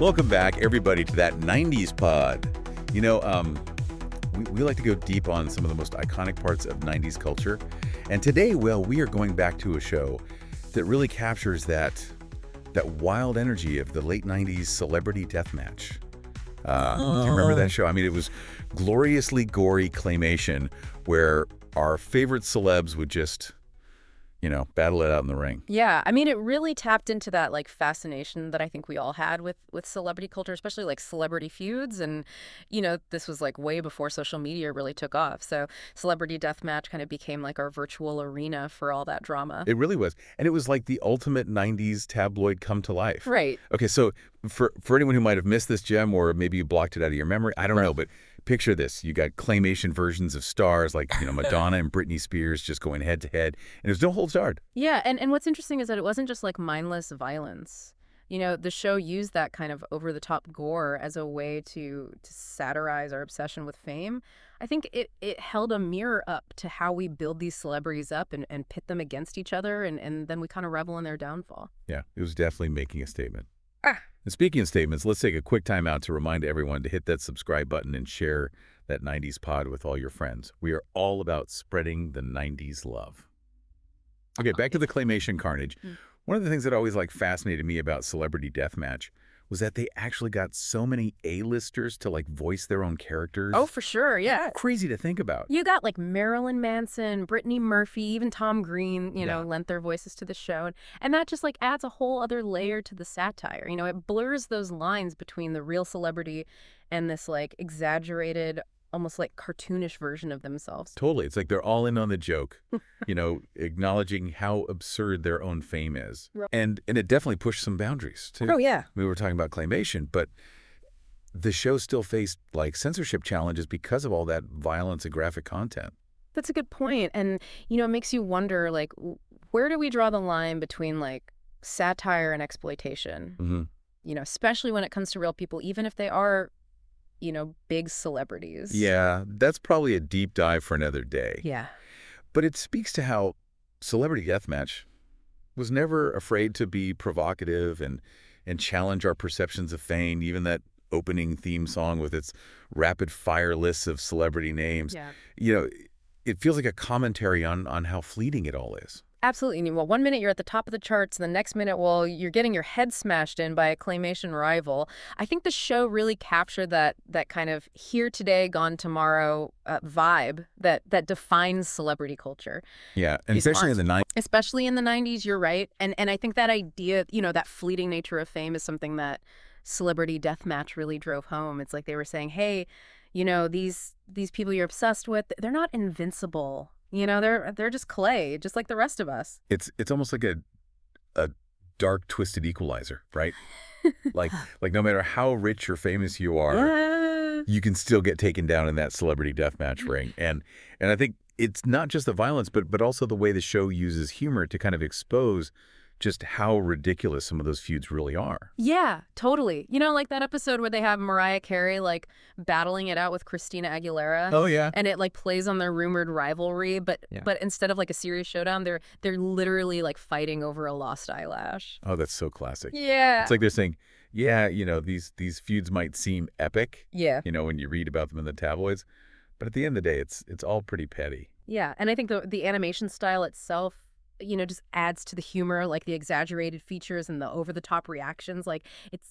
Welcome back, everybody, to that 90s pod. You know, we like to go deep on some of the most iconic parts of 90s culture. And today, well, we are going back to a show that really captures that wild energy of the late 90s Celebrity Deathmatch. Do you remember that show? I mean, it was gloriously gory claymation where our favorite celebs would just, battle it out in the ring. Yeah, I mean, it really tapped into that fascination that I think we all had with celebrity culture, especially celebrity feuds. And, this was way before social media really took off. So Celebrity Deathmatch kind of became our virtual arena for all that drama. It really was. And it was like the ultimate 90s tabloid come to life. Right. Okay, so for anyone who might have missed this gem, or maybe you blocked it out of your memory, I don't know, but picture this. You got claymation versions of stars like, Madonna and Britney Spears just going head to head. And there's no holds barred. Yeah, and what's interesting is that it wasn't just mindless violence. The show used that kind of over-the-top gore as a way to satirize our obsession with fame. I think it held a mirror up to how we build these celebrities up and pit them against each other, and then we kind of revel in their downfall. Yeah, it was definitely making a statement. And speaking of statements, let's take a quick time out to remind everyone to hit that subscribe button and share that 90s pod with all your friends. We are all about spreading the 90s love. Okay, back to the claymation carnage. One of the things that always fascinated me about Celebrity Deathmatch was that they actually got so many A-listers to voice their own characters. Oh, for sure, yeah. Crazy to think about. You got Marilyn Manson, Brittany Murphy, even Tom Green, lent their voices to the show. And that just adds a whole other layer to the satire. It blurs those lines between the real celebrity and this exaggerated, almost cartoonish version of themselves. Totally. It's they're all in on the joke, acknowledging how absurd their own fame is. Right. And it definitely pushed some boundaries, too. Oh, yeah. We were talking about claymation, but the show still faced censorship challenges because of all that violence and graphic content. That's a good point. And, it makes you wonder, where do we draw the line between satire and exploitation? Mm-hmm. Especially when it comes to real people, even if they are big celebrities. Yeah, that's probably a deep dive for another day. Yeah. But it speaks to how Celebrity Deathmatch was never afraid to be provocative and challenge our perceptions of fame, even that opening theme song with its rapid fire lists of celebrity names. Yeah. It feels like a commentary on how fleeting it all is. Absolutely. Well, one minute you're at the top of the charts, and the next minute, you're getting your head smashed in by a claymation rival. I think the show really captured that kind of here today, gone tomorrow vibe that defines celebrity culture. Yeah, and especially in the 90s. Especially in the 90s, you're right. And I think that idea, that fleeting nature of fame is something that Celebrity Deathmatch really drove home. It's they were saying, hey, these people you're obsessed with, they're not invincible. They're just clay, just like the rest of us. It's almost like a dark, twisted equalizer, right? like no matter how rich or famous you are, you can still get taken down in that Celebrity Deathmatch ring. And I think it's not just the violence, but also the way the show uses humor to kind of expose just how ridiculous some of those feuds really are. Yeah, totally. Like that episode where they have Mariah Carey battling it out with Christina Aguilera. Oh yeah. And it plays on their rumored rivalry, but instead of a serious showdown, they're literally fighting over a lost eyelash. Oh, that's so classic. Yeah. It's they're saying, yeah, these feuds might seem epic. Yeah. When you read about them in the tabloids, but at the end of the day, it's all pretty petty. Yeah, and I think the animation style itself just adds to the humor, the exaggerated features and the over-the-top reactions.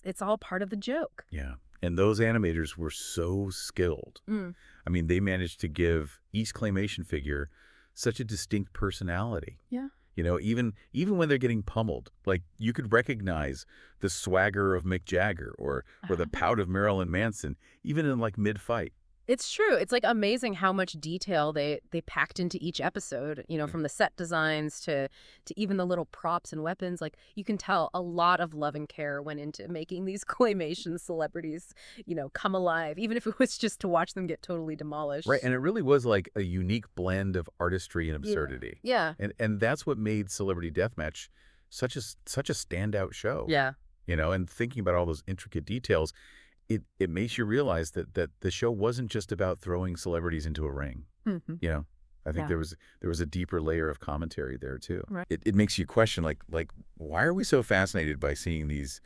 It's all part of the joke. Yeah, and those animators were so skilled. I mean, they managed to give each claymation figure such a distinct personality. Yeah. Even when they're getting pummeled, you could recognize the swagger of Mick Jagger or the pout of Marilyn Manson, even in mid-fight. It's true. It's amazing how much detail they packed into each episode, from the set designs to even the little props and weapons. You can tell a lot of love and care went into making these claymation celebrities, come alive, even if it was just to watch them get totally demolished. Right. And it really was a unique blend of artistry and absurdity. Yeah. And that's what made Celebrity Deathmatch such a standout show. Yeah. And thinking about all those intricate details, it makes you realize that the show wasn't just about throwing celebrities into a ring. Mm-hmm. I think there was a deeper layer of commentary there too. Right. It makes you question why are we so fascinated by seeing these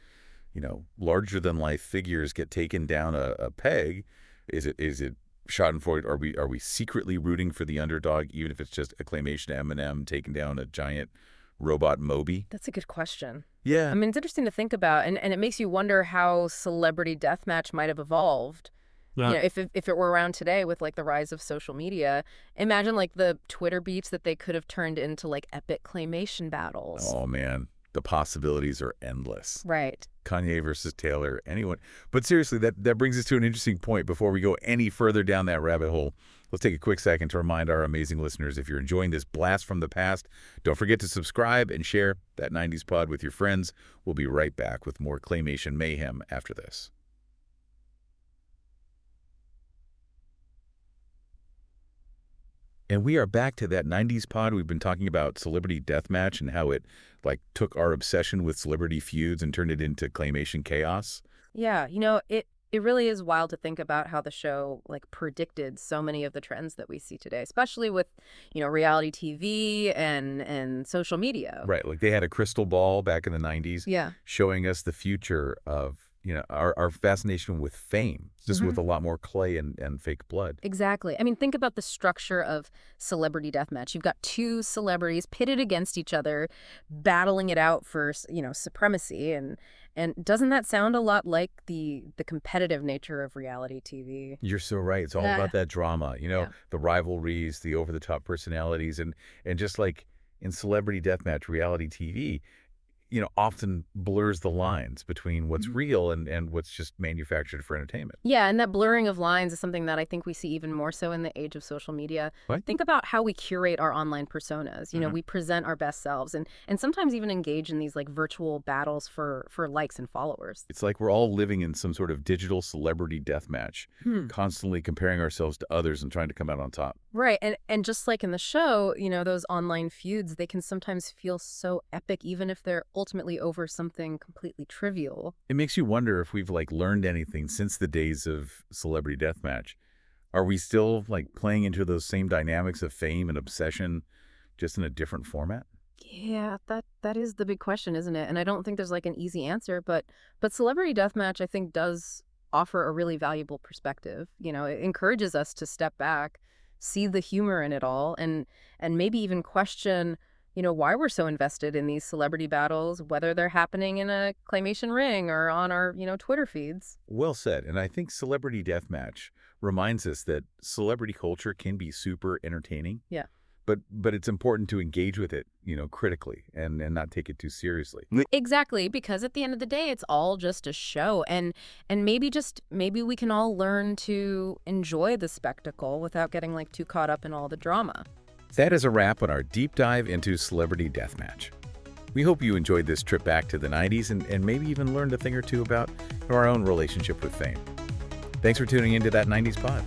larger-than-life figures get taken down a peg, is it Schadenfreude? Are we secretly rooting for the underdog, even if it's just a claymation Eminem taking down a giant robot Moby? That's a good question. Yeah. I mean, it's interesting to think about, and it makes you wonder how celebrity deathmatch might have evolved. Yeah. If it were around today with like the rise of social media, imagine like the Twitter beats that they could have turned into like epic claymation battles. Oh, man. The possibilities are endless. Right. Kanye versus Taylor, anyone. But seriously, that brings us to an interesting point. Before we go any further down that rabbit hole, let's take a quick second to remind our amazing listeners, if you're enjoying this blast from the past, don't forget to subscribe and share that 90s pod with your friends. We'll be right back with more claymation mayhem after this. And we are back to that 90s pod. We've been talking about Celebrity Deathmatch and how it took our obsession with celebrity feuds and turned it into claymation chaos. Yeah, it really is wild to think about how the show like predicted so many of the trends that we see today, especially with, reality TV and social media. Right, like they had a crystal ball back in the 90s Yeah. showing us the future of, our fascination with fame, just with a lot more clay and fake blood. Exactly. I mean, think about the structure of Celebrity Deathmatch. You've got two celebrities pitted against each other, battling it out for, supremacy. And doesn't that sound a lot like the competitive nature of reality TV? You're so right. It's all about that drama, Yeah. the rivalries, the over-the-top personalities, and just like in Celebrity Deathmatch, reality TV, often blurs the lines between what's real and what's just manufactured for entertainment. Yeah, and that blurring of lines is something that I think we see even more so in the age of social media. What? Think about how we curate our online personas. We present our best selves and sometimes even engage in these like virtual battles for likes and followers. It's like we're all living in some sort of digital celebrity deathmatch, constantly comparing ourselves to others and trying to come out on top. Right. And just like in the show, those online feuds, they can sometimes feel so epic, even if they're ultimately over something completely trivial. It makes you wonder if we've learned anything since the days of Celebrity Deathmatch. Are we still playing into those same dynamics of fame and obsession, just in a different format? Yeah, that is the big question, isn't it? And I don't think there's an easy answer, but Celebrity Deathmatch, I think, does offer a really valuable perspective. It encourages us to step back, see the humor in it all, and maybe even question why we're so invested in these celebrity battles, whether they're happening in a claymation ring or on our, Twitter feeds. Well said. And I think Celebrity Deathmatch reminds us that celebrity culture can be super entertaining. Yeah. But it's important to engage with it, critically and not take it too seriously. Exactly, because at the end of the day, it's all just a show. And maybe we can all learn to enjoy the spectacle without getting too caught up in all the drama. That is a wrap on our deep dive into Celebrity Deathmatch. We hope you enjoyed this trip back to the 90s and maybe even learned a thing or two about our own relationship with fame. Thanks for tuning into that 90s pod.